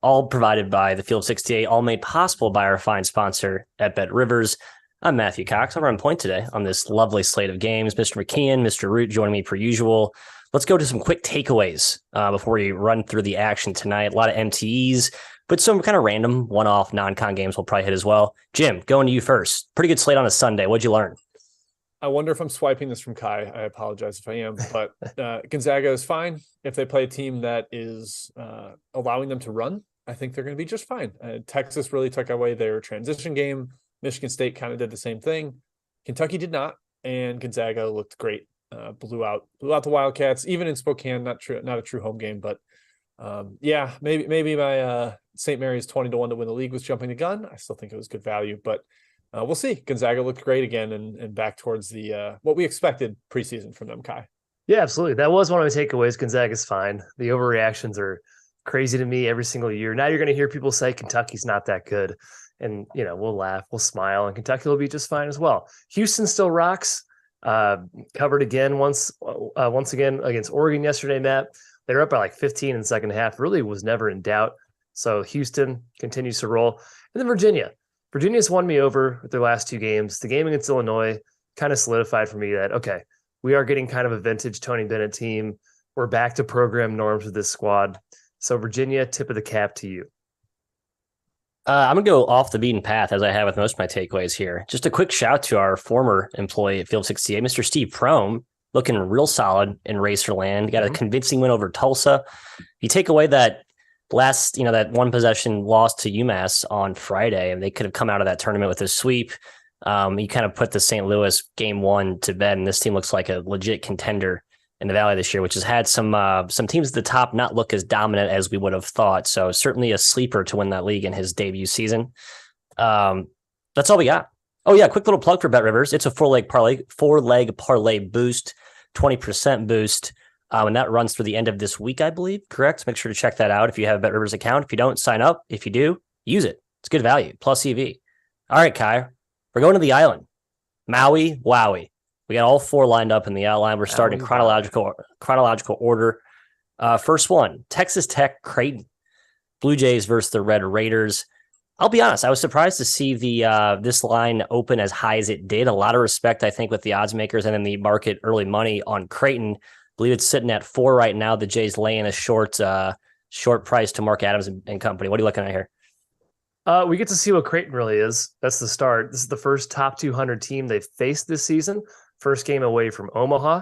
all provided by the Field 68, all made possible by our fine sponsor at BetRivers. I'm Matthew Cox. I'm on point today on this lovely slate of games. Mr. McKeon, Mr. Root joining me per usual. Let's go to some quick takeaways before we run through the action tonight. A lot of MTEs, but some kind of random one-off non-con games we'll probably hit as well. Jim, going to you first. Pretty good slate on a Sunday. What'd you learn? I wonder if I'm swiping this from Kai. I apologize if I am, but Gonzaga is fine. If they play a team that is allowing them to run, I think they're going to be just fine. Texas really took away their transition game. Michigan State kind of did the same thing. Kentucky did not, and Gonzaga looked great. Blew out the Wildcats, even in Spokane. Not a true home game, but maybe my St. Mary's 20-1 to win the league was jumping the gun. I still think it was good value, but we'll see. Gonzaga looked great again and back towards the what we expected preseason from them, Kai. Yeah, absolutely. That was one of my takeaways. Gonzaga's fine. The overreactions are crazy to me every single year. Now you're going to hear people say Kentucky's not that good. And, we'll laugh, we'll smile, and Kentucky will be just fine as well. Houston still rocks. Covered again once again against Oregon yesterday, Matt. They were up by like 15 in the second half. Really was never in doubt. So Houston continues to roll. And then Virginia. Virginia's won me over with their last two games. The game against Illinois kind of solidified for me that, okay, we are getting kind of a vintage Tony Bennett team. We're back to program norms with this squad. So Virginia, tip of the cap to you. I'm going to go off the beaten path as I have with most of my takeaways here. Just a quick shout to our former employee at Field 68, Mr. Steve Prohm, looking real solid in Racerland. Got a convincing win over Tulsa. You take away that that one possession loss to UMass on Friday, and they could have come out of that tournament with a sweep. You kind of put the St. Louis game one to bed, and this team looks like a legit contender in the Valley this year, which has had some teams at the top not look as dominant as we would have thought. So certainly a sleeper to win that league in his debut season. That's all we got. Oh yeah, quick little plug for BetRivers. It's a four-leg parlay boost, 20% boost. And that runs through the end of this week, I believe. Correct? Make sure to check that out if you have a BetRivers account. If you don't, sign up. If you do, use it. It's good value, plus EV. All right, Kai, we're going to the island. Maui, Wowie. We got all four lined up in the outline. We're starting chronological order. First one, Texas Tech, Creighton. Blue Jays versus the Red Raiders. I'll be honest, I was surprised to see this line open as high as it did. A lot of respect, I think, with the odds makers and in the market early money on Creighton. I believe it's sitting at 4 right now. The Jays laying a short price to Mark Adams and company. What are you looking at here? We get to see what Creighton really is. That's the start. This is the first top 200 team they've faced this season. First game away from Omaha.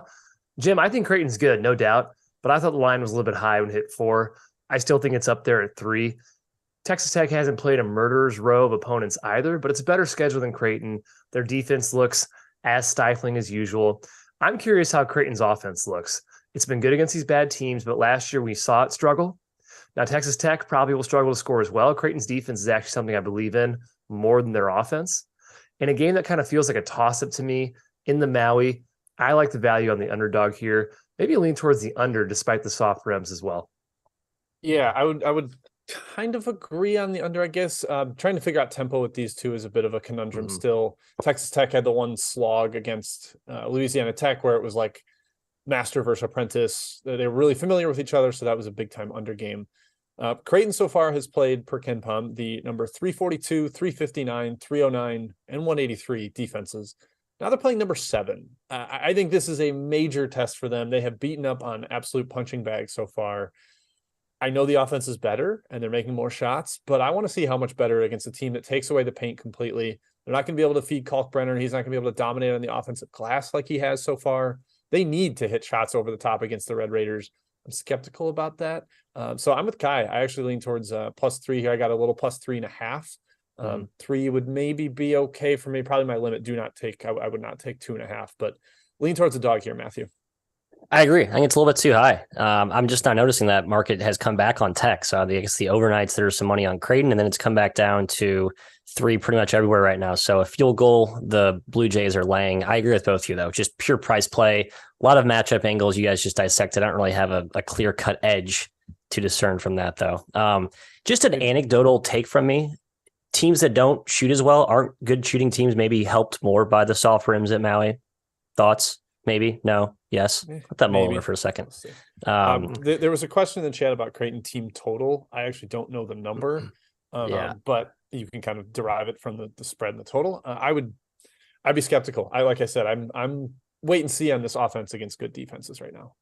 Jim, I think Creighton's good, no doubt, but I thought the line was a little bit high when it hit 4. I still think it's up there at 3. Texas Tech hasn't played a murderer's row of opponents either, but it's a better schedule than Creighton. Their defense looks as stifling as usual. I'm curious how Creighton's offense looks. It's been good against these bad teams, but last year we saw it struggle. Now, Texas Tech probably will struggle to score as well. Creighton's defense is actually something I believe in more than their offense. In a game that kind of feels like a toss-up to me, in the Maui, I like the value on the underdog here. Maybe lean towards the under despite the soft rims as well. Yeah, I would kind of agree on the under, I guess. Trying to figure out tempo with these two is a bit of a conundrum still. Texas Tech had the one slog against Louisiana Tech where it was like master versus apprentice. They were really familiar with each other, so that was a big-time under game. Creighton so far has played per KenPom the number 342, 359, 309, and 183 defenses. Now they're playing number 7. I think this is a major test for them. They have beaten up on absolute punching bags so far. I know the offense is better and they're making more shots, but I want to see how much better against a team that takes away the paint completely. They're not going to be able to feed Kalkbrenner. He's not going to be able to dominate on the offensive glass like he has so far. They need to hit shots over the top against the Red Raiders. I'm skeptical about that. So I'm with Kai. I actually lean towards +3 here. I got a little +3.5. 3 would maybe be okay for me. Probably my limit. I would not take 2.5, but lean towards the dog here, Matthew. I agree. I think it's a little bit too high. I'm just not noticing that market has come back on Tech. So I guess the overnights, there's some money on Creighton, and then it's come back down to 3 pretty much everywhere right now. So a field goal, the Blue Jays are laying. I agree with both of you, though. Just pure price play. A lot of matchup angles you guys just dissected. I don't really have a clear-cut edge to discern from that, though. Just an anecdotal take from me. Teams that don't shoot as well aren't good shooting teams, maybe helped more by the soft rims at Maui. Thoughts? Maybe? No? Yes. Let that mull over for a second. There was a question in the chat about Creighton team total. I actually don't know the number, but you can kind of derive it from the spread and the total. I'd be skeptical. Like I said, I'm wait and see on this offense against good defenses right now.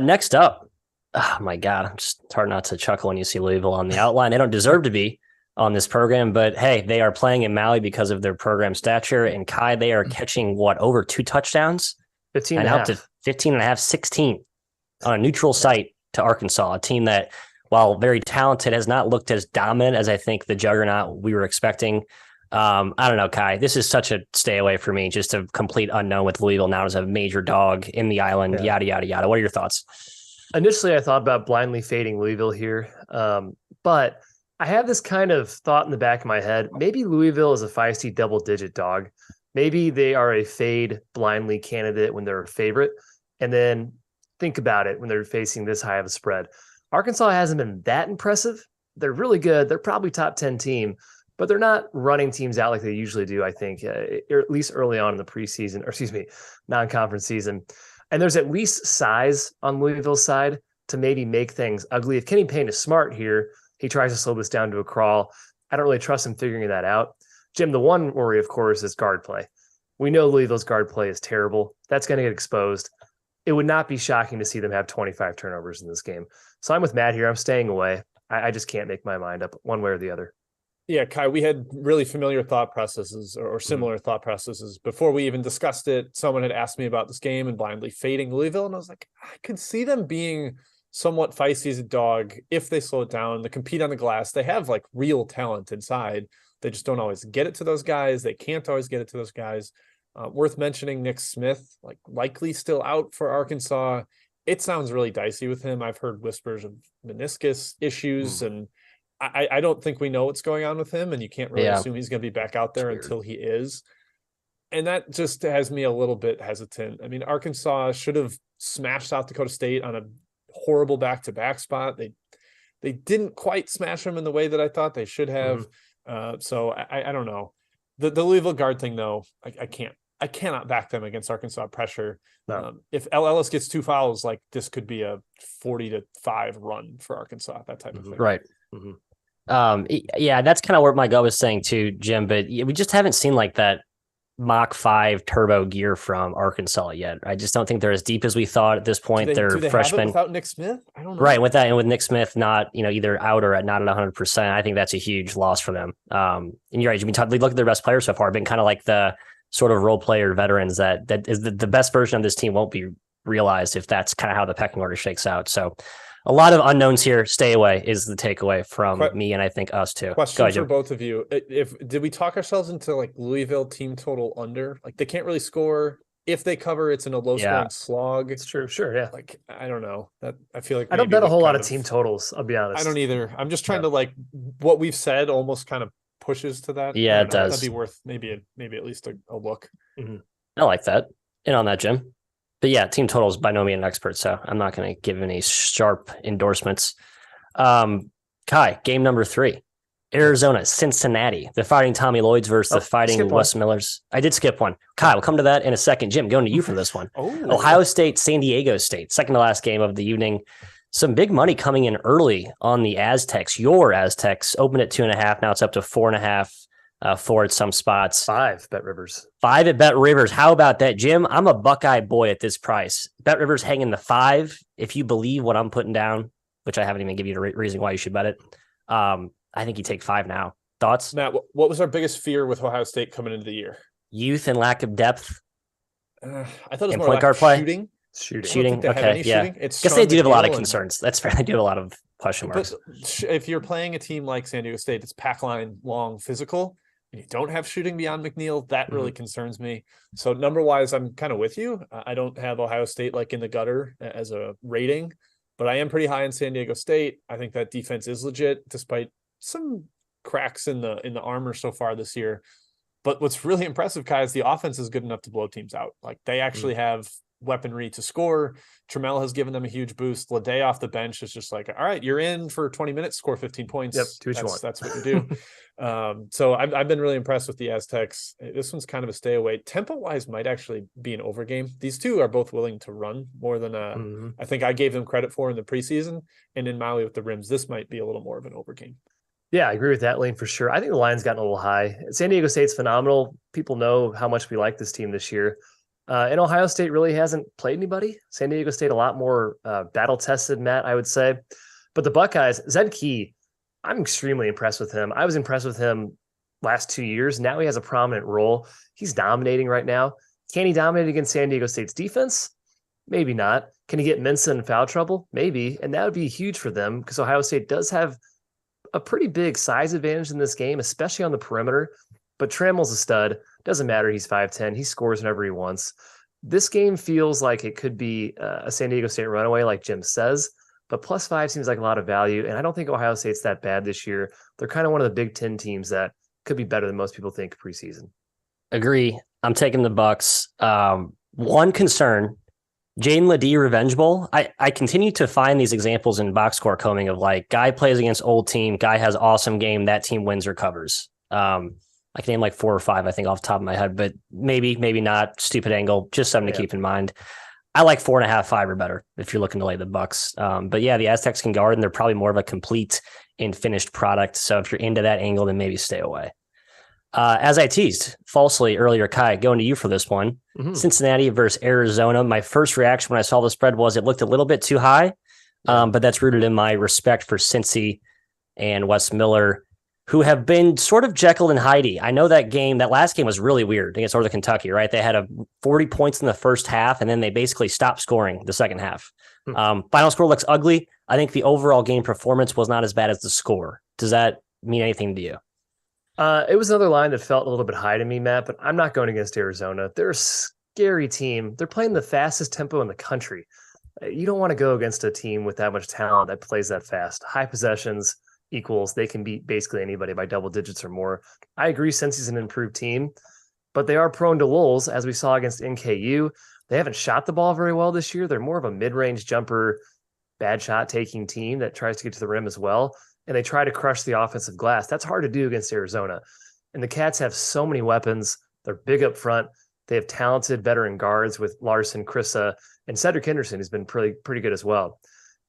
Next up, oh my God, it's hard not to chuckle when you see Louisville on the outline. They don't deserve to be on this program, but hey, they are playing in Maui because of their program stature. And Kai, they are catching over 2 touchdowns? 15 and out to 15 and a half, 16 on a neutral site to Arkansas, a team that, while very talented, has not looked as dominant as I think the juggernaut we were expecting. I don't know, Kai. This is such a stay away for me. Just a complete unknown with Louisville now as a major dog in the island. Yada yada yada. What are your thoughts? Initially, I thought about blindly fading Louisville here, but I have this kind of thought in the back of my head. Maybe Louisville is a feisty double-digit dog. Maybe they are a fade blindly candidate when they're a favorite, and then think about it when they're facing this high of a spread. Arkansas hasn't been that impressive. They're really good. They're probably top 10 team, but they're not running teams out like they usually do, I think, or at least early on in the preseason, non-conference season. And there's at least size on Louisville's side to maybe make things ugly. If Kenny Payne is smart here, he tries to slow this down to a crawl. I don't really trust him figuring that out. Jim, the one worry, of course, is guard play. We know Louisville's guard play is terrible. That's going to get exposed. It would not be shocking to see them have 25 turnovers in this game. So I'm with Matt here. I'm staying away. I just can't make my mind up one way or the other. Yeah, Kai, we had really familiar thought processes or similar thought processes before we even discussed it. Someone had asked me about this game and blindly fading Louisville, and I was like, I could see them being somewhat feisty as a dog if they slow it down. They compete on the glass. They have like real talent inside. They just don't always get it to those guys. They can't always get it to those guys. Worth mentioning, Nick Smith, likely still out for Arkansas. It sounds really dicey with him. I've heard whispers of meniscus issues, and I don't think we know what's going on with him, and you can't really assume he's going to be back out there until he is. And that just has me a little bit hesitant. I mean, Arkansas should have smashed South Dakota State on a horrible back-to-back spot. They didn't quite smash them in the way that I thought they should have. So I don't know. The Louisville guard thing, though, I cannot back them against Arkansas pressure. No. If Ellis gets 2 fouls, this could be a 40-5 run for Arkansas, that type of thing. Right. Yeah, that's kind of what my gut was saying too, Jim, but we just haven't seen that Mach 5 turbo gear from Arkansas yet. I just don't think they're as deep as we thought at this point. They're freshmen have it without Nick Smith. I don't know. Right. With that, and with Nick Smith not, either out or not at 100%, I think that's a huge loss for them. And you're right. They look at their best players so far, been kind of like the sort of role player veterans that is the best version of this team won't be realized if that's kind of how the pecking order shakes out. So a lot of unknowns here. Stay away is the takeaway from me, and I think us too. Question for both of you: did we talk ourselves into Louisville team total under? They can't really score. If they cover, it's in a low scoring slog. It's true. Sure. Yeah. I don't know. That I feel like I don't bet a whole lot of team totals. I'll be honest. I don't either. I'm just trying to what we've said almost kind of pushes to that. Yeah, it does. That'd be worth maybe at least a look. I like that. In on that, Jim. But yeah, team total is by no means an expert, so I'm not going to give any sharp endorsements. Kai, game number 3. Arizona, Cincinnati. The Fighting Tommy Lloyds versus the Fighting Wes Millers. I did skip one. Kai, we'll come to that in a second. Jim, going to you for this one. Ohio State, San Diego State. Second to last game of the evening. Some big money coming in early on the Aztecs. Your Aztecs opened at 2.5. Now it's up to 4.5. 4 at some spots. 5 BetRivers. 5 at BetRivers. How about that, Jim? I'm a Buckeye boy at this price. BetRivers hanging the 5. If you believe what I'm putting down, which I haven't even given you the reason why you should bet it. I think you take 5 now. Thoughts? Matt, what was our biggest fear with Ohio State coming into the year? Youth and lack of depth. I thought it was more point guard play. Shooting. Okay, yeah. I guess they do have a lot of concerns. That's fair. They do have a lot of question marks. But if you're playing a team like San Diego State, it's pack line, long, physical, and you don't have shooting beyond McNeil, that really concerns me. So number-wise, I'm kind of with you. I don't have Ohio State in the gutter as a rating, but I am pretty high in San Diego State. I think that defense is legit, despite some cracks in the armor so far this year. But what's really impressive, Kai, is the offense is good enough to blow teams out. They actually have weaponry to score. Trammell has given them a huge boost. Lede off the bench is just like, all right, you're in for 20 minutes, score 15 points. Yep, do what you want. That's what you do. So I've been really impressed with the Aztecs. This one's kind of a stay away. Tempo wise might actually be an over game. These two are both willing to run more than I think I gave them credit for in the preseason. And in Maui with the rims, this might be a little more of an over game. Yeah, I agree with that, Lane, for sure. I think the line's gotten a little high. San Diego State's phenomenal. People know how much we like this team this year. And Ohio State really hasn't played anybody. San Diego State a lot more battle-tested, Matt, I would say. But the Buckeyes, Zed Key, I'm extremely impressed with him. I was impressed with him last 2 years. Now he has a prominent role. He's dominating right now. Can he dominate against San Diego State's defense? Maybe not. Can he get Mensah in foul trouble? Maybe. And that would be huge for them because Ohio State does have a pretty big size advantage in this game, especially on the perimeter. But Trammell's a stud. Doesn't matter. He's 5'10". He scores whenever he wants. This game feels like it could be a San Diego State runaway, like Jim says. But +5 seems like a lot of value. And I don't think Ohio State's that bad this year. They're kind of one of the Big Ten teams that could be better than most people think preseason. Agree. I'm taking the Bucks. One concern, Jaden Ledee Revenge Bowl. I continue to find these examples in box score coming of like guy plays against old team, guy has awesome game, that team wins or covers. I can name like 4 or 5, I think, off the top of my head, but maybe not. Stupid angle, just something to keep in mind. I like 4.5, 5 or better if you're looking to lay the Bucks. But yeah, the Aztecs can guard, and they're probably more of a complete and finished product. So if you're into that angle, then maybe stay away. As I teased falsely earlier, Kai, going to you for this one. Cincinnati versus Arizona. My first reaction when I saw the spread was it looked a little bit too high, but that's rooted in my respect for Cincy and Wes Miller, who have been sort of Jekyll and Hyde. I know that last game was really weird against Northern Kentucky, right? They had 40 points in the first half, and then they basically stopped scoring the second half. Final score looks ugly. I think the overall game performance was not as bad as the score. Does that mean anything to you? It was another line that felt a little bit high to me, Matt, but I'm not going against Arizona. They're a scary team. They're playing the fastest tempo in the country. You don't want to go against a team with that much talent that plays that fast. High possessions equals they can beat basically anybody by double digits or more. I agree Cincy's an improved team, but they are prone to lulls, as we saw against NKU. They haven't shot the ball very well this year. They're more of a mid-range jumper, bad shot taking team that tries to get to the rim as well. And they try to crush the offensive glass. That's hard to do against Arizona. And the Cats have so many weapons. They're big up front. They have talented veteran guards with Larson, Krissa, and Cedric Henderson, who's been pretty good as well.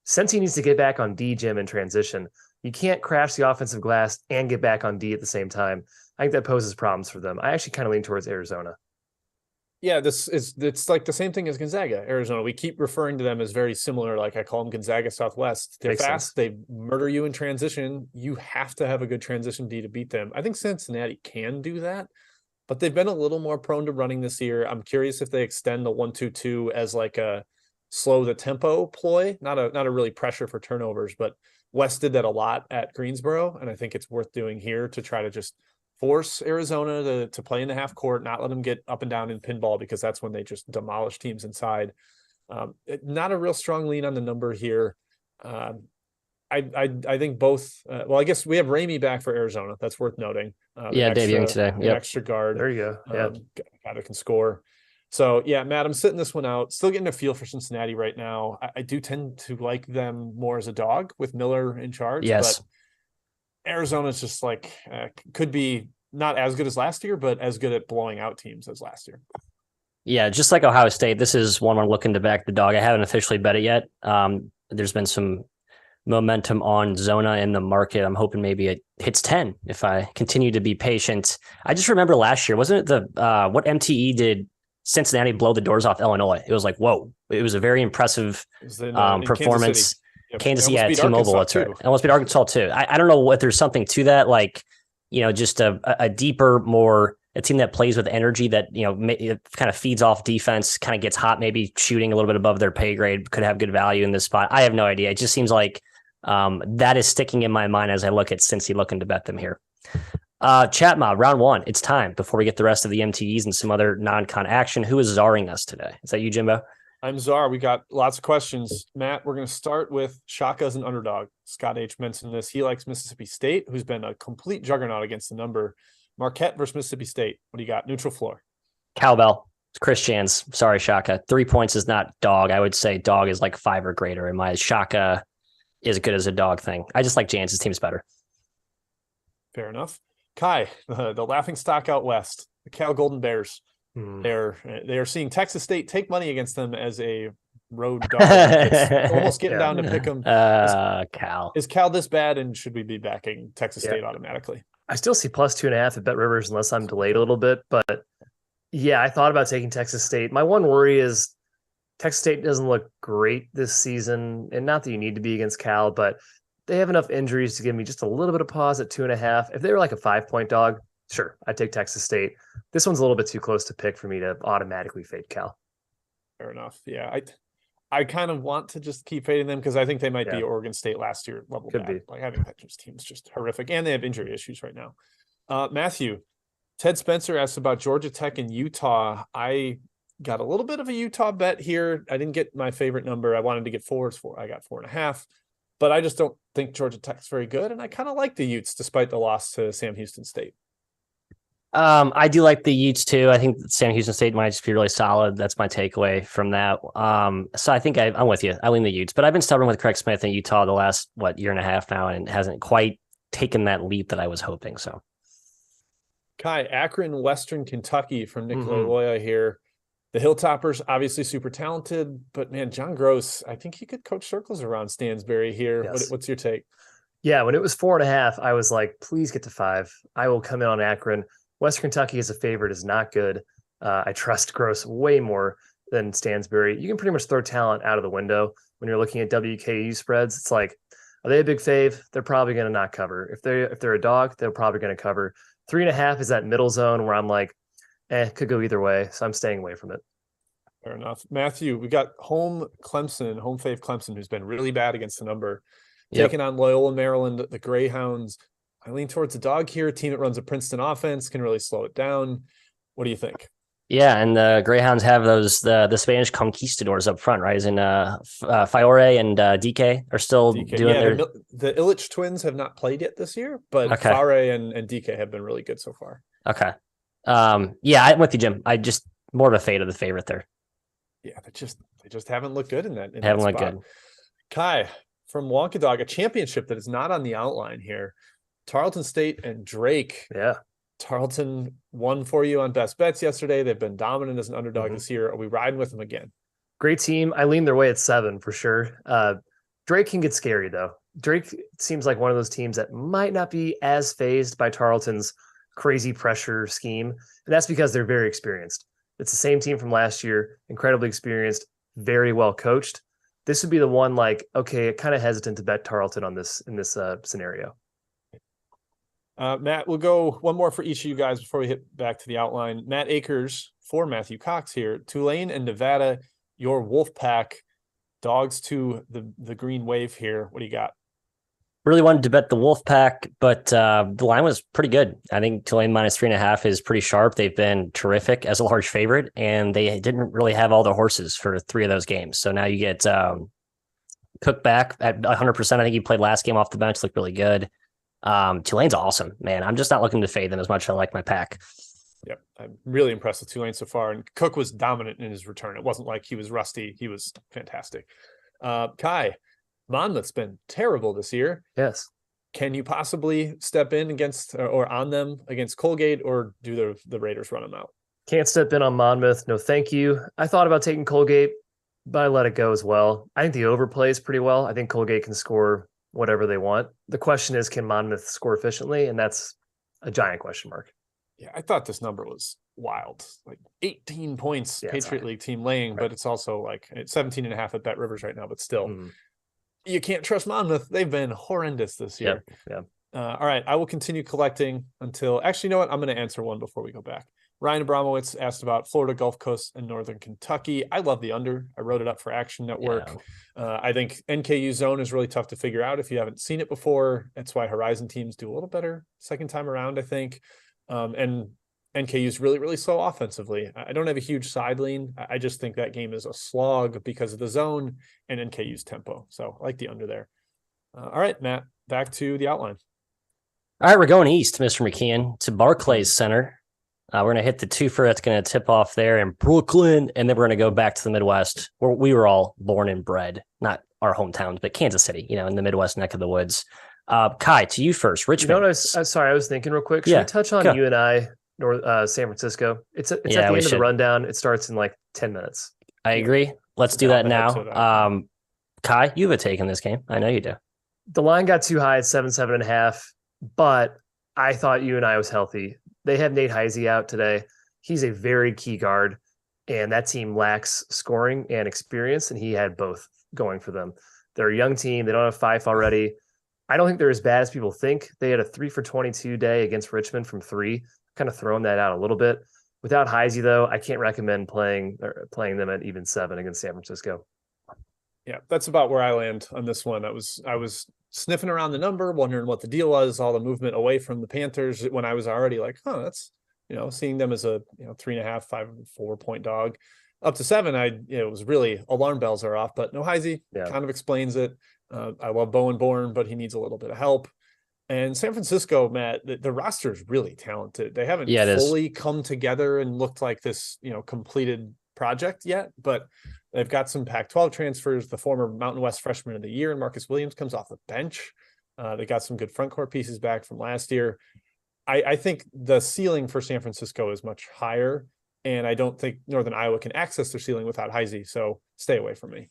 Cincy needs to get back on D, Jim, in transition. You can't crash the offensive glass and get back on D at the same time. I think that poses problems for them. I actually kind of lean towards Arizona. Yeah, it's like the same thing as Gonzaga, Arizona. We keep referring to them as very similar. Like I call them Gonzaga Southwest. They're fast. They murder you in transition. You have to have a good transition D to beat them. I think Cincinnati can do that, but they've been a little more prone to running this year. I'm curious if they extend the 1-2-2 as like a slow the tempo ploy, not a really pressure for turnovers, but West did that a lot at Greensboro, and I think it's worth doing here to try to just force Arizona to play in the half court, not let them get up and down in pinball, because that's when they just demolish teams inside. Not a real strong lean on the number here. I think both. Well, I guess we have Ramey back for Arizona. That's worth noting. Debuting today. Extra guard. There you go. Yeah, guy that can score. So yeah, Matt, I'm sitting this one out. Still getting a feel for Cincinnati right now. I do tend to like them more as a dog with Miller in charge. Yes. But Arizona's just like could be not as good as last year, but as good at blowing out teams as last year. Yeah, just like Ohio State, this is one I'm looking to back the dog. I haven't officially bet it yet. There's been some momentum on Zona in the market. I'm hoping maybe it hits 10 if I continue to be patient. I just remember last year, wasn't it what MTE did Cincinnati blow the doors off Illinois? It was like, whoa. It was a very impressive performance. Kansas City had T-Mobile. That's right. Almost beat Arkansas too. I don't know what there's something to that, like, just a deeper, more a team that plays with energy that, it kind of feeds off defense, kind of gets hot, maybe shooting a little bit above their pay grade, could have good value in this spot. I have no idea. It just seems like that is sticking in my mind as I look at Cincy looking to bet them here. Chat mob, round 1. It's time before we get the rest of the MTEs and some other non-con action. Who is czarring us today? Is that you, Jimbo? I'm Czar. We got lots of questions. Matt, we're going to start with Shaka as an underdog. Scott H. mentioned this. He likes Mississippi State, who's been a complete juggernaut against the number. Marquette versus Mississippi State. What do you got? Neutral floor. Cowbell. Chris Jans. Sorry, Shaka. 3 points is not dog. I would say dog is like 5 or greater. And my Shaka is good as a dog thing. I just like Jans' team's better. Fair enough. Kai, the laughing stock out west, the Cal Golden Bears. They are seeing Texas State take money against them as a road dog. It's almost getting down to pick them. Cal. Is Cal this bad, and should we be backing Texas State automatically? I still see plus 2.5 at BetRivers unless I'm delayed a little bit. But yeah, I thought about taking Texas State. My one worry is Texas State doesn't look great this season, and not that you need to be against Cal, but they have enough injuries to give me just a little bit of pause at 2.5. If they were like a 5-point dog, sure, I'd take Texas State. This one's a little bit too close to pick for me to automatically fade Cal. Fair enough. Yeah, I kind of want to just keep fading them because I think they might be Oregon State last year level. Could be. Like, having that team is just horrific, and they have injury issues right now. Matthew, Ted Spencer asked about Georgia Tech and Utah. I got a little bit of a Utah bet here. I didn't get my favorite number. I wanted to get fours for. I got 4.5. But I just don't think Georgia Tech's very good, and I kind of like the Utes despite the loss to Sam Houston State. I do like the Utes too. I think Sam Houston State might just be really solid. That's my takeaway from that. So I think I'm with you. I lean the Utes, but I've been stubborn with Craig Smith in Utah the last year and a half now, and hasn't quite taken that leap that I was hoping. So, Kai, Akron, Western Kentucky from Nikolai Loya here. The Hilltoppers, obviously super talented, but man, John Gross, I think he could coach circles around Stansbury here. Yes. What's your take? Yeah, when it was 4.5, I was like, please get to 5. I will come in on Akron. Western Kentucky as a favorite is not good. I trust Gross way more than Stansbury. You can pretty much throw talent out of the window when you're looking at WKU spreads. It's like, are they a big fave? They're probably going to not cover. If they're a dog, they're probably going to cover. 3.5 is that middle zone where I'm like, could go either way. So I'm staying away from it. Fair enough. Matthew, we got home fave Clemson, who's been really bad against the number, taking on Loyola Maryland, the Greyhounds. I lean towards the dog here. A team that runs a Princeton offense can really slow it down. What do you think? Yeah, and the Greyhounds have the Spanish conquistadors up front, right? As in Fiore and DK are still doing their. The Illich twins have not played yet this year, but Fiore and DK have been really good so far. Okay. Yeah, I'm with you, Jim. I just more of a fade of the favorite there. Yeah, they just haven't looked good in that. Haven't looked good. Kai, from Wonkadog, a championship that is not on the outline here. Tarleton State and Drake. Yeah. Tarleton won for you on best bets yesterday. They've been dominant as an underdog this year. Are we riding with them again? Great team. I lean their way at 7 for sure. Drake can get scary though. Drake seems like one of those teams that might not be as fazed by Tarleton's crazy pressure scheme. And that's because they're very experienced. It's the same team from last year, incredibly experienced, very well coached. This would be the one okay, kind of hesitant to bet Tarleton on this in this scenario. Matt, we'll go one more for each of you guys before we hit back to the outline. Matt Akers for Matthew Cox here. Tulane and Nevada, your Wolfpack. Dogs to the green wave here. What do you got? Really wanted to bet the Wolfpack, but the line was pretty good. I think Tulane minus 3.5 is pretty sharp. They've been terrific as a large favorite, and they didn't really have all the horses for 3 of those games. So now you get Cook back at 100%. I think he played last game off the bench, looked really good. Tulane's awesome, man. I'm just not looking to fade them as much as I like my pack. Yep. I'm really impressed with Tulane so far. And Cook was dominant in his return. It wasn't like he was rusty. He was fantastic. Kai, Monmouth's been terrible this year. Yes. Can you possibly step in against or on them against Colgate, or do the Raiders run them out? Can't step in on Monmouth. No, thank you. I thought about taking Colgate, but I let it go as well. I think the overplays pretty well. I think Colgate can score whatever they want. The question is, can Monmouth score efficiently? And that's a giant question mark. Yeah, I thought this number was wild. Like 18 points, Patriot League team laying, right. But it's also it's 17.5 at BetRivers right now, but still. You can't trust Monmouth. They've been horrendous this year. Yeah. All right. I will continue collecting until actually, you know what? I'm going to answer one before we go back. Ryan Abramowitz asked about Florida Gulf Coast and Northern Kentucky. I love the under. I wrote it up for Action Network. Yeah. I think NKU zone is really tough to figure out if you haven't seen it before. That's why Horizon teams do a little better second time around, I think. And NKU is really, really slow offensively. I don't have a huge side lean. I just think that game is a slog because of the zone and NKU's tempo. So I like the under there. All right, Matt, back to the outline. All right, we're going east, Mr. McKeon, to Barclays Center. We're going to hit the twofer that's going to tip off there in Brooklyn, and then we're going to go back to the Midwest, where we were all born and bred, not our hometowns, but Kansas City, in the Midwest neck of the woods. Kai, to you first. Richmond. You know what I was thinking real quick. Should we touch on UNI, San Francisco? It's at the end of the rundown. It starts in like 10 minutes. I agree. Let's do that now. Kai, you have a take in this game. I know you do. The line got too high at 7.5, but I thought UNI was healthy. They have Nate Heisey out today. He's a very key guard, and that team lacks scoring and experience, and he had both going for them. They're a young team. They don't have Fife already. I don't think they're as bad as people think. They had a 3 for 22 day against Richmond from 3, kind of throwing that out a little bit. Without Heisey, though, I can't recommend playing them at even 7 against San Francisco. Yeah, that's about where I land on this one. I was sniffing around the number, wondering what the deal was, all the movement away from the Panthers when I was already like, that's, seeing them as a 3.5, 5, 4 point dog up to 7. It was really alarm bells are off, but no Heisey kind of explains it. I love Bowen Bourne, but he needs a little bit of help. And San Francisco, Matt, the roster is really talented. They haven't fully come together and looked like this, completed project yet, but they've got some Pac-12 transfers. The former Mountain West Freshman of the Year, and Marcus Williams, comes off the bench. They got some good front court pieces back from last year. I think the ceiling for San Francisco is much higher, and I don't think Northern Iowa can access their ceiling without Heisey, so stay away from me.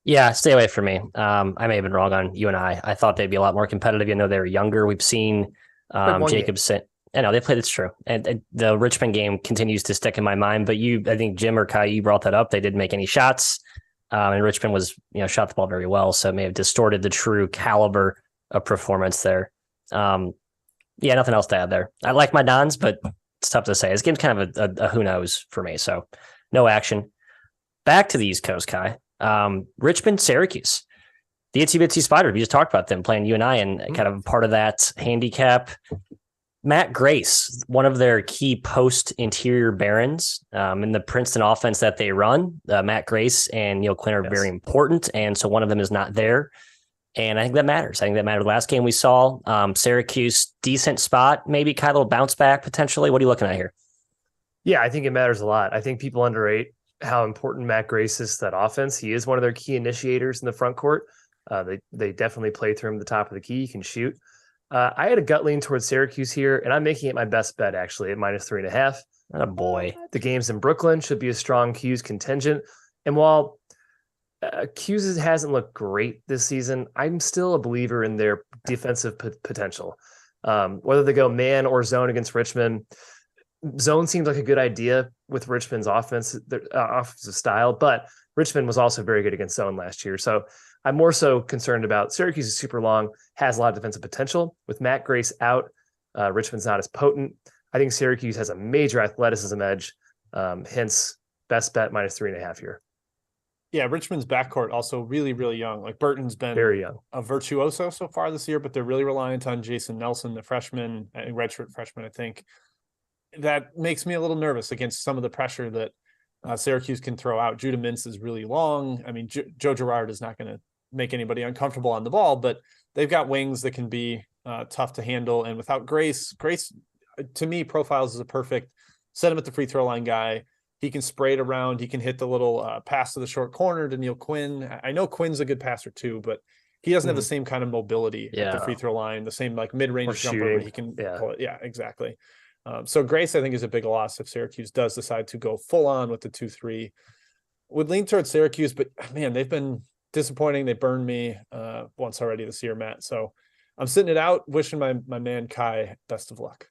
Yeah, stay away from me. I may have been wrong on UNI. I thought they'd be a lot more competitive. They were younger. We've seen Jacobson. I know they played. It's true, and the Richmond game continues to stick in my mind. But I think Jim or Kai, you brought that up. They didn't make any shots, and Richmond was, shot the ball very well, so it may have distorted the true caliber of performance there. Nothing else to add there. I like my Dons, but it's tough to say. This game's kind of a who knows for me. So no action. Back to the East Coast, Kai. Richmond, Syracuse. The Itsy Bitsy Spider. We just talked about them playing UNI and kind of part of that handicap. Matt Grace, one of their key post-interior barons in the Princeton offense that they run. Matt Grace and Neil Quinn are very important, and so one of them is not there. And I think that matters. I think that mattered. Last game we saw, Syracuse, decent spot, maybe kind of a little bounce back potentially. What are you looking at here? Yeah, I think it matters a lot. I think people underrate how important Matt Grace is to that offense. He is one of their key initiators in the front court. They definitely play through him at the top of the key. He can shoot. I had a gut lean towards Syracuse here, and I'm making it my best bet, actually, at -3.5. Oh, boy. The game's in Brooklyn, should be a strong Q's contingent. And while Q's hasn't looked great this season, I'm still a believer in their defensive potential. Whether they go man or zone against Richmond, zone seems like a good idea with Richmond's offensive style, but Richmond was also very good against zone last year. So I'm more so concerned about Syracuse is super long, has a lot of defensive potential. With Matt Grace out, Richmond's not as potent. I think Syracuse has a major athleticism edge, hence best bet -3.5 here. Yeah, Richmond's backcourt also really, really young. Like Burton's been very young, a virtuoso so far this year, but they're really reliant on Jason Nelson, the freshman, redshirt freshman, I think. That makes me a little nervous against some of the pressure that Syracuse can throw out. Judah Mintz is really long. I mean, Joe Girard is not going to make anybody uncomfortable on the ball, but they've got wings that can be tough to handle. And without Grace, to me, profiles as a perfect set him at the free throw line guy. He can spray it around. He can hit the little pass to the short corner to Neil Quinn. I know Quinn's a good passer too, but he doesn't have the same kind of mobility at the free throw line, the same like mid-range jumper where he can pull it. Yeah, exactly. So Grace, I think, is a big loss if Syracuse does decide to go full on with the 2-3. Would lean towards Syracuse, but man, they've been disappointing. They burned me once already this year, Matt. So I'm sitting it out, wishing my man Kai best of luck.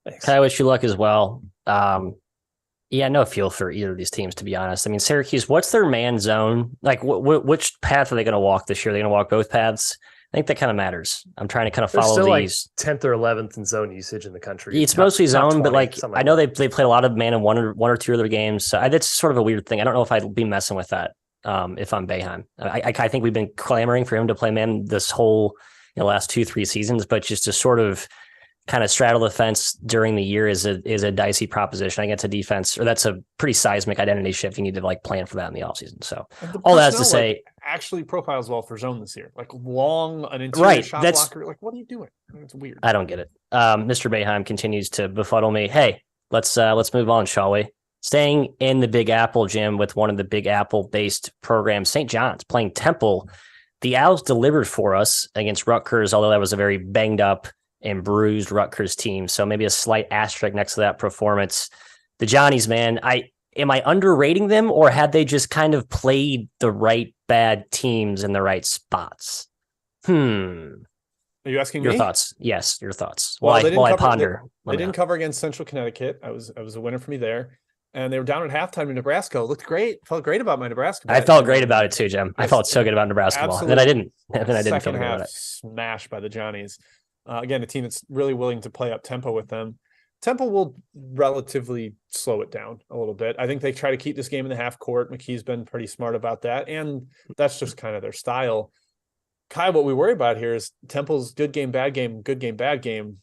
Thanks. Kai, I wish you luck as well. No feel for either of these teams, to be honest. I mean, Syracuse, what's their man zone? Like, which path are they going to walk this year? Are they going to walk both paths? I think that kind of matters. I'm trying to kind of follow these. Like 10th or 11th in zone usage in the country. It's mostly zone, 20, but like I know they played a lot of man in one or two of their games. So that's sort of a weird thing. I don't know if I'd be messing with that if I'm Boeheim. I think we've been clamoring for him to play man this whole last 2-3 seasons, but just to sort of kind of straddle the fence during the year is a dicey proposition. I think it's a defense, or that's a pretty seismic identity shift. You need to like plan for that in the offseason. So all that is to say, actually profiles well for zone this year. Like long, an interior shot blocker. Like, what are you doing? It's weird. I don't get it. Mr. Boeheim continues to befuddle me. Hey, Let's move on, shall we? Staying in the Big Apple, Jim, with one of the Big Apple-based programs, St. John's, playing Temple. The Owls delivered for us against Rutgers, although that was a very banged-up and bruised Rutgers team. So maybe a slight asterisk next to that performance. The Johnnies, man, am I underrating them, or had they just kind of played the right bad teams in the right spots? Are you asking your me? thoughts? Yes, your thoughts. Well, I ponder. They didn't cover against Central Connecticut. I was a winner for me there. And they were down at halftime in Nebraska. Looked great. Felt great about my Nebraska bet. I felt great about it too, Jim. I felt so good about Nebraska ball. Then I didn't. Then I didn't feel good about it. Smashed by the Johnnies. Again, a team that's really willing to play up tempo with them. Temple will relatively slow it down a little bit. I think they try to keep this game in the half court. McKee's been pretty smart about that. And that's just kind of their style. Kai, what we worry about here is Temple's good game, bad game, good game, bad game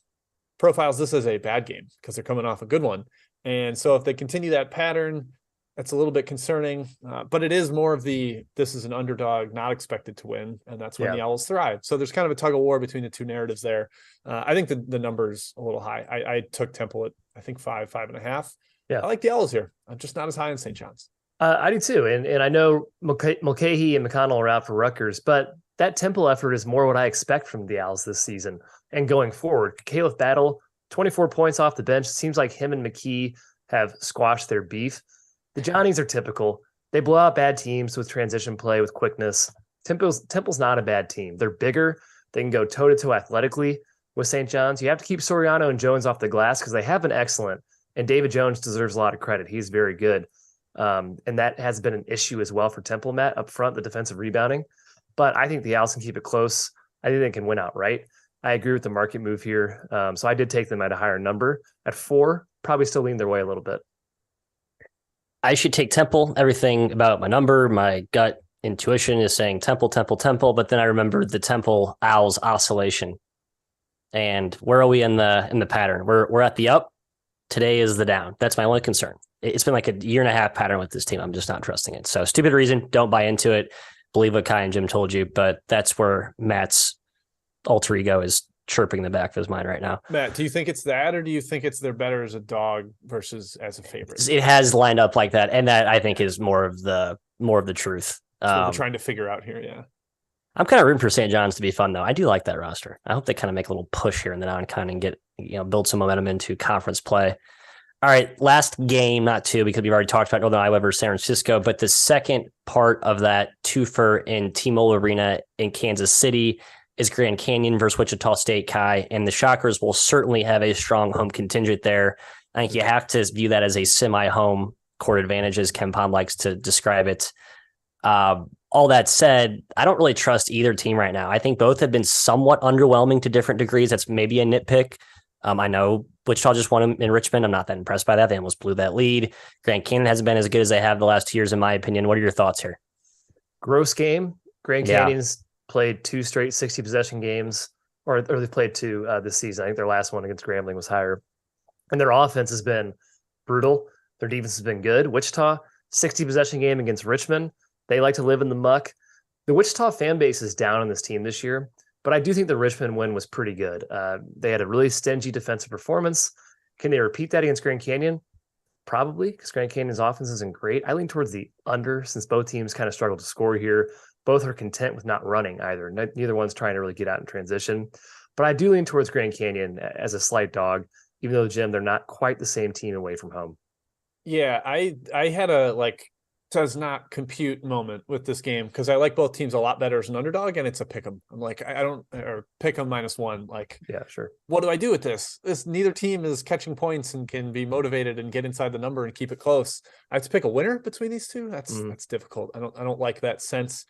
profiles this as a bad game because they're coming off a good one. And so if they continue that pattern, that's a little bit concerning. But it is more of this is an underdog, not expected to win. And that's when the Owls thrive. So there's kind of a tug of war between the two narratives there. I think the number's a little high. I took Temple at, I think, 5.5. Yeah. I like the Owls here. I'm just not as high in St. John's. I do too. And I know Mulcahy and McConnell are out for Rutgers, but that Temple effort is more what I expect from the Owls this season and going forward. Caleb Battle, 24 points off the bench. It seems like him and McKee have squashed their beef. The Johnnies are typical. They blow out bad teams with transition play, with quickness. Temple's not a bad team. They're bigger. They can go toe-to-toe athletically with St. John's. You have to keep Soriano and Jones off the glass because they have been excellent. And David Jones deserves a lot of credit. He's very good. And that has been an issue as well for Temple, Matt, up front, the defensive rebounding. But I think the Owls can keep it close. I think they can win outright. I agree with the market move here. So I did take them at a higher number. At 4, probably still lean their way a little bit. I should take Temple. Everything about my number, my gut intuition is saying Temple. But then I remembered the Temple Owls oscillation. And where are we in the pattern? We're at the up. Today is the down. That's my only concern. It's been like a year and a half pattern with this team. I'm just not trusting it. So stupid reason. Don't buy into it. Believe what Kai and Jim told you. But that's where Matt's alter ego is chirping in the back of his mind right now. Matt, do you think it's that, or do you think it's they're better as a dog versus as a favorite? It has lined up like that, and that I think is more of the truth. That's what we're trying to figure out here. Yeah, I'm kind of rooting for St. John's to be fun though. I do like that roster. I hope they kind of make a little push here and then on kind of get build some momentum into conference play. All right, last game, not two, because we've already talked about Northern Iowa versus San Francisco, but the second part of that twofer in T-Mobile Arena in Kansas City is Grand Canyon versus Wichita State, Kai, and the Shockers will certainly have a strong home contingent there. I think you have to view that as a semi-home court advantage, as Ken Pom likes to describe it. All that said, I don't really trust either team right now. I think both have been somewhat underwhelming to different degrees. That's maybe a nitpick. I know Wichita just won in Richmond. I'm not that impressed by that. They almost blew that lead. Grand Canyon hasn't been as good as they have the last 2 years, in my opinion. What are your thoughts here? Gross game. Grand Canyon's played 2 straight 60 possession games, or they've played 2 this season. I think their last one against Grambling was higher. And their offense has been brutal. Their defense has been good. Wichita, 60 possession game against Richmond. They like to live in the muck. The Wichita fan base is down on this team this year, but I do think the Richmond win was pretty good. They had a really stingy defensive performance. Can they repeat that against Grand Canyon? Probably, because Grand Canyon's offense isn't great. I lean towards the under, since both teams kind of struggle to score here. Both are content with not running either. Neither one's trying to really get out in transition. But I do lean towards Grand Canyon as a slight dog, even though, Jim, they're not quite the same team away from home. Yeah, I had a does not compute moment with this game because I like both teams a lot better as an underdog, and it's a pick 'em. I'm like, I don't, or pick 'em -1. Like, yeah, sure. What do I do with this? Neither team is catching points and can be motivated and get inside the number and keep it close. I have to pick a winner between these two. That's difficult. I don't like that sense.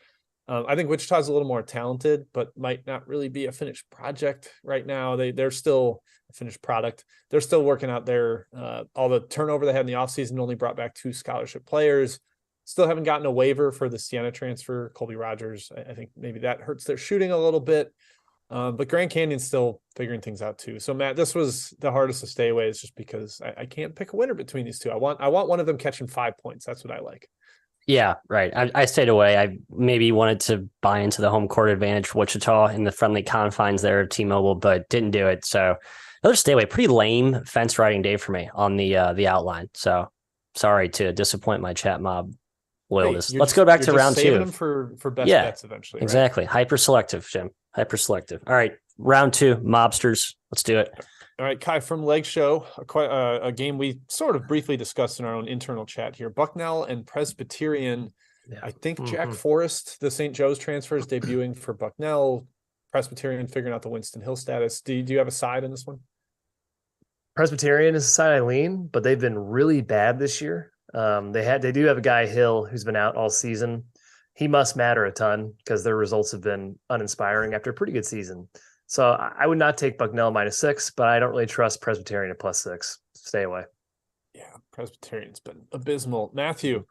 I think Wichita's a little more talented, but might not really be a finished project right now. They're still a finished product. They're still working out their all the turnover they had in the offseason. Only brought back 2 scholarship players. Still haven't gotten a waiver for the Siena transfer, Colby Rogers. I think maybe that hurts their shooting a little bit. But Grand Canyon's still figuring things out too. So Matt, this was the hardest to stay away, is just because I can't pick a winner between these two. I want one of them catching 5 points. That's what I like. Yeah, right. I stayed away. I maybe wanted to buy into the home court advantage for Wichita in the friendly confines there of T-Mobile, but didn't do it. So Another stay away. Pretty lame fence riding day for me on the outline. So sorry to disappoint my chat mob loyalists. Hey, Let's go back to just round saving two. them for best Yeah, bets eventually. exactly. Right? Hyper selective, Jim. Hyper selective. All right, round two. Mobsters. Let's do it. All right, Kai from Leg Show, a game we sort of briefly discussed in our own internal chat here. Bucknell and Presbyterian. Yeah. I think Jack Forrest, the St. Joe's transfer, is debuting for Bucknell. Presbyterian figuring out the Winston Hill status. Do you have a side in this one? Presbyterian is the side I lean, but they've been really bad this year. They do have a guy, Hill, who's been out all season. He must matter a ton because their results have been uninspiring after a pretty good season. So I would not take Bucknell -6, but I don't really trust Presbyterian at +6. Stay away. Yeah, Presbyterian's been abysmal. Matthew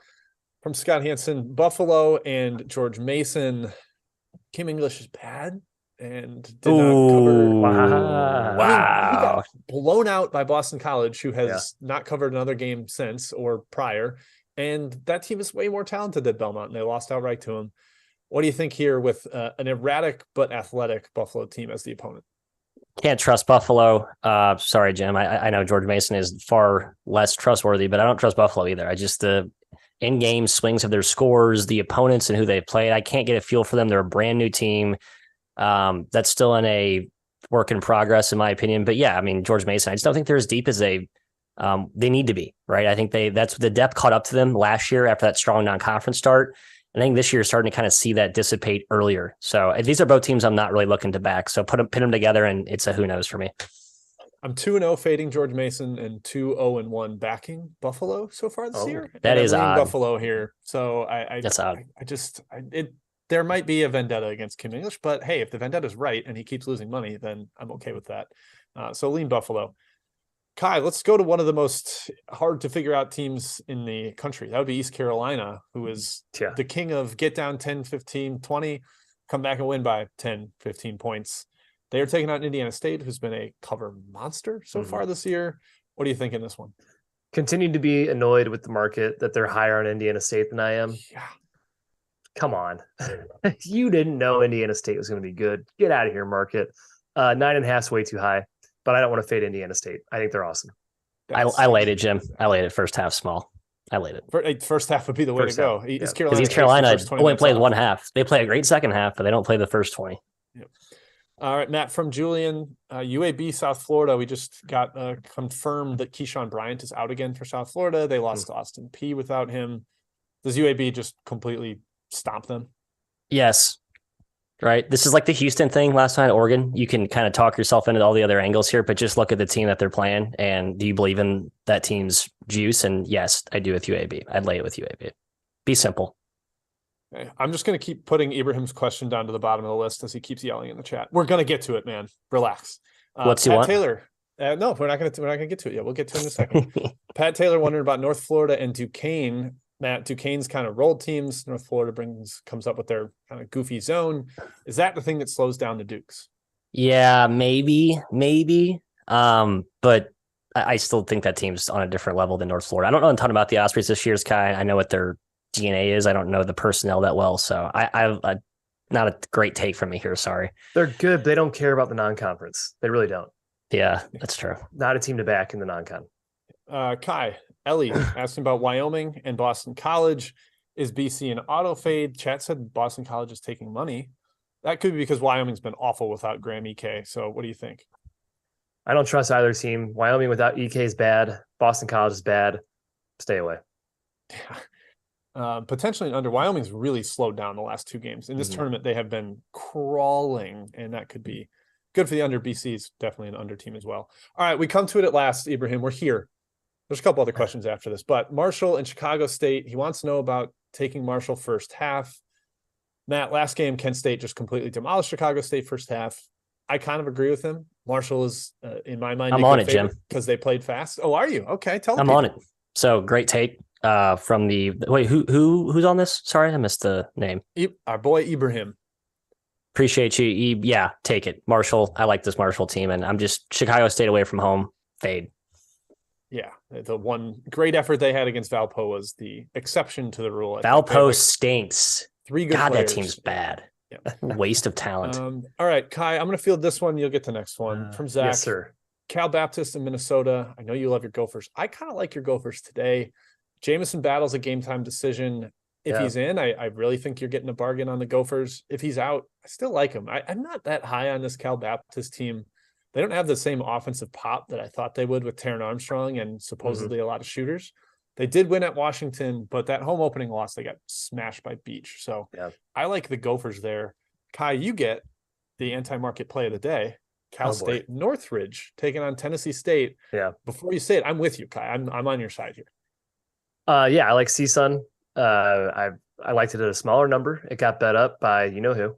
from Scott Hansen, Buffalo and George Mason. Kim English is bad and did not cover. Wow. I mean, he got blown out by Boston College, who has not covered another game since or prior. And that team is way more talented than Belmont, and they lost outright to him. What do you think here with an erratic but athletic Buffalo team as the opponent? Can't trust Buffalo. Sorry, Jim. I know George Mason is far less trustworthy, but I don't trust Buffalo either. I just the in-game swings of their scores, the opponents and who they've played. I can't get a feel for them. They're a brand new team. That's still in a work in progress, in my opinion. But yeah, I mean, George Mason, I just don't think they're as deep as they need to be, right? I think that's the depth caught up to them last year after that strong non-conference start. I think this year is starting to kind of see that dissipate earlier. So these are both teams I'm not really looking to back. So pin them together, and it's a who knows for me. I'm 2-0 fading George Mason and 2-0-1 backing Buffalo so far this year. That is odd. Buffalo here. So that's odd. There might be a vendetta against Kim English, but hey, if the vendetta is right and he keeps losing money, then I'm okay with that. So lean Buffalo. Kai, let's go to one of the most hard to figure out teams in the country. That would be East Carolina, who is the king of get down 10, 15, 20, come back and win by 10, 15 points. They are taking out Indiana State, who's been a cover monster so far this year. What do you think in this one? Continue to be annoyed with the market that they're higher on Indiana State than I am. Yeah. Come on. You didn't know Indiana State was going to be good. Get out of here, market. 9.5 is way too high. But I don't want to fade Indiana State. I think they're awesome. I laid it, Jim. I laid it first half small. I laid it. First half would be the way to go. Because East Carolina only plays one half. They play a great second half, but they don't play the first 20. Yep. All right, Matt from Julian, UAB South Florida. We just got confirmed that Keyshawn Bryant is out again for South Florida. They lost to Austin P without him. Does UAB just completely stomp them? Yes. Right. This is like the Houston thing last night at Oregon. You can kind of talk yourself into all the other angles here, but just look at the team that they're playing. And do you believe in that team's juice? And yes, I do with UAB. I'd lay it with UAB. Be simple. Okay. I'm just going to keep putting Ibrahim's question down to the bottom of the list as he keeps yelling in the chat. We're going to get to it, man. Relax. What's he want? Taylor. No, we're not going to get to it yet. We'll get to it in a second. Pat Taylor wondering about North Florida and Duquesne. Matt, Duquesne's kind of rolled teams. North Florida comes up with their kind of goofy zone. Is that the thing that slows down the Dukes? Yeah, maybe. But I still think that team's on a different level than North Florida. I don't know a ton about the Ospreys this year's, Kai. I know what their DNA is. I don't know the personnel that well. So I not a great take from me here. Sorry. They're good. But they don't care about the non-conference. They really don't. Yeah, that's true. Not a team to back in the non-con. Kai, Ellie asking about Wyoming and Boston College. Is BC an auto fade? Chat said Boston College is taking money. That could be because Wyoming's been awful without Graham EK. So what do you think? I don't trust either team. Wyoming without EK is bad. Boston College is bad. Stay away. Potentially under. Wyoming's really slowed down the last two games. In this tournament, they have been crawling, and that could be good for the under. BC is definitely an under team as well. All right, we come to it at last, Ibrahim. We're here. There's a couple other questions after this, but Marshall and Chicago State, he wants to know about taking Marshall first half. Matt, last game, Kent State just completely demolished Chicago State first half. I kind of agree with him. Marshall is, in my mind, I'm on it, Jim, because they played fast. Oh, are you? Okay, tell me. I'm on it. So great take from the wait. Who's on this? Sorry, I missed the name. Our boy Ibrahim. Appreciate you. Yeah, take it, Marshall. I like this Marshall team, and I'm just Chicago State away from home. Fade. Yeah, the one great effort they had against Valpo was the exception to the rule. Valpo stinks. 3 good players. That team's bad. Yeah. Waste of talent. All right, Kai, I'm going to field this one. You'll get the next one from Zach. Yes, sir. Cal Baptist in Minnesota. I know you love your Gophers. I kind of like your Gophers today. Jamison Battle's a game time decision. If he's in, I really think you're getting a bargain on the Gophers. If he's out, I still like him. I'm not that high on this Cal Baptist team. They don't have the same offensive pop that I thought they would with Taron Armstrong and supposedly a lot of shooters. They did win at Washington, but that home opening loss, they got smashed by Beach. So I like the Gophers there. Kai, you get the anti-market play of the day. Cal State Northridge taking on Tennessee State. Yeah. Before you say it, I'm with you, Kai. I'm on your side here. I like CSUN. I liked it at a smaller number. It got bet up by you know who.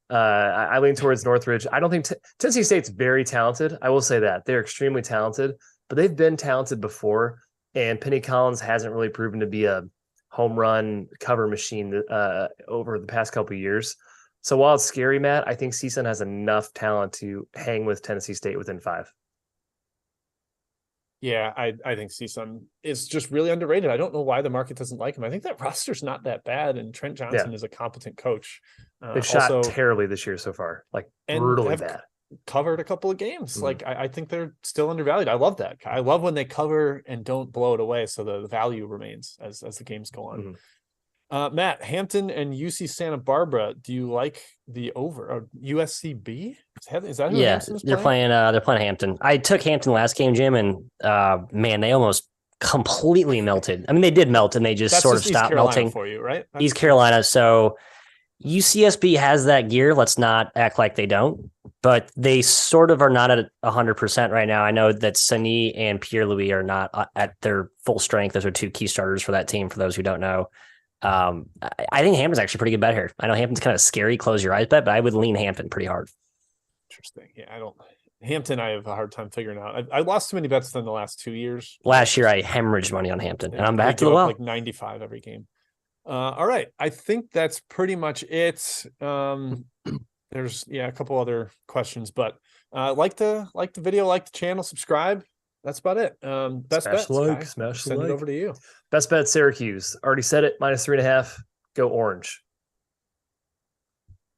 I lean towards Northridge. I don't think Tennessee State's very talented. I will say that they're extremely talented, but they've been talented before. And Penny Collins hasn't really proven to be a home run cover machine over the past couple of years. So while it's scary, Matt, I think CSUN has enough talent to hang with Tennessee State within 5. Yeah, I think CSUN is just really underrated. I don't know why the market doesn't like him. I think that roster's not that bad, and Trent Johnson is a competent coach. They've shot terribly this year so far, like brutally bad. Covered a couple of games. Like I think they're still undervalued. I love that. I love when they cover and don't blow it away, so the value remains as the games go on. Matt, Hampton and UC Santa Barbara. Do you like the over or USCB? Is that who Hampton is playing? They're playing Hampton. I took Hampton last game, Jim, and man, they almost completely melted. I mean, they did melt, and they just sort of stopped melting for you, right? East Carolina. So UCSB has that gear. Let's not act like they don't, but they sort of are not at 100% right now. I know that Sani and Pierre-Louis are not at their full strength. Those are 2 key starters for that team, for those who don't know. I think Hampton's actually a pretty good bet here. I know Hampton's kind of scary, close your eyes bet, but I would lean Hampton pretty hard. Interesting. Yeah, Hampton, I have a hard time figuring out. I lost too many bets in the last 2 years. Last year, I hemorrhaged money on Hampton, and I'm back to the well. Like 95 every game. All right. I think that's pretty much it. There's a couple other questions, but like the video, like the channel, subscribe. That's about it. Best bet. Send it over to you. Best bet Syracuse. Already said it. -3.5. Go Orange.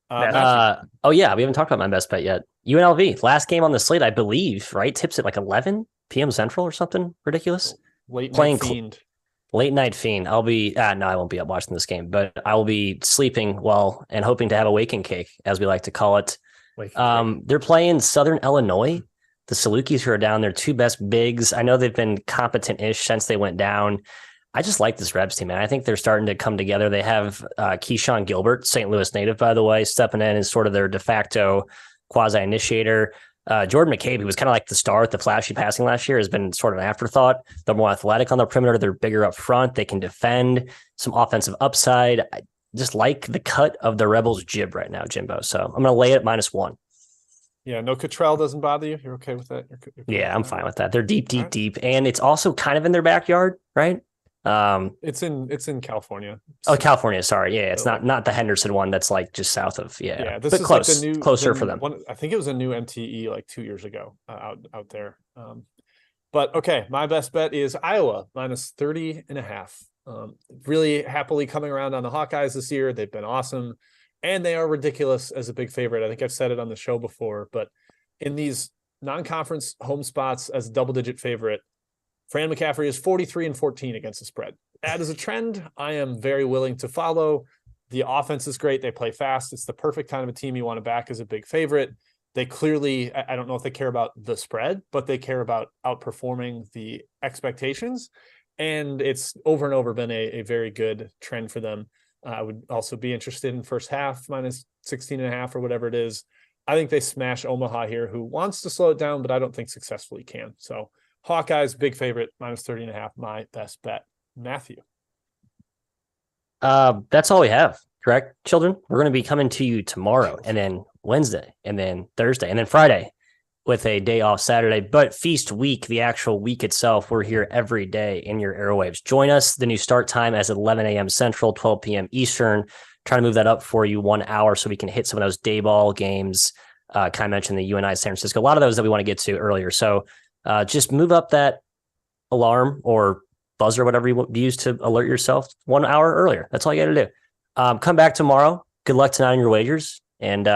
We haven't talked about my best bet yet. UNLV, last game on the slate, I believe, right? Tips at like 11 p.m. Central or something ridiculous. Late night fiend. I'll be no, I won't be up watching this game, but I will be sleeping well and hoping to have a waking cake, as we like to call it. They're playing Southern Illinois. The Salukis, who are down, their 2 best bigs. I know they've been competent-ish since they went down. I just like this Rebs team, man. I think they're starting to come together. They have Keyshawn Gilbert, St. Louis native, by the way, stepping in as sort of their de facto quasi-initiator. Jordan McCabe, who was kind of like the star at the flashy passing last year, has been sort of an afterthought. They're more athletic on the perimeter. They're bigger up front. They can defend, some offensive upside. I just like the cut of the Rebels' jib right now, Jimbo. So I'm going to lay it -1. Yeah, no Cottrell doesn't bother you? You're okay with that? You're I'm fine with that. They're deep. And it's also kind of in their backyard, right? It's in California. Oh, California. Sorry. Yeah. It's not the Henderson one. That's like just south of, this is close, like closer for them. I think it was a new MTE like 2 years ago out there. But okay. My best bet is Iowa -30.5. Really happily coming around on the Hawkeyes this year. They've been awesome. And they are ridiculous as a big favorite. I think I've said it on the show before, but in these non-conference home spots as a double-digit favorite, Fran McCaffrey is 43-14 against the spread. That is a trend I am very willing to follow. The offense is great. They play fast. It's the perfect kind of a team you want to back as a big favorite. They clearly, I don't know if they care about the spread, but they care about outperforming the expectations. And it's over and over been a very good trend for them. I would also be interested in first half -16.5 or whatever it is. I think they smash Omaha here, who wants to slow it down, but I don't think successfully can. So Hawkeyes, big favorite, -30.5, my best bet. Matthew. That's all we have, correct, children? We're going to be coming to you tomorrow, and then Wednesday, and then Thursday, and then Friday, with a day off Saturday. But feast week, the actual week itself, we're here every day in your airwaves. Join us. The new start time is 11 a.m. Central, 12 p.m. Eastern. Trying to move that up for you 1 hour so we can hit some of those day ball games. Kai mentioned the UNI San Francisco, a lot of those that we want to get to earlier. So just move up that alarm or buzzer, whatever you use to alert yourself 1 hour earlier. That's all you got to do. Come back tomorrow. Good luck tonight on your wagers, and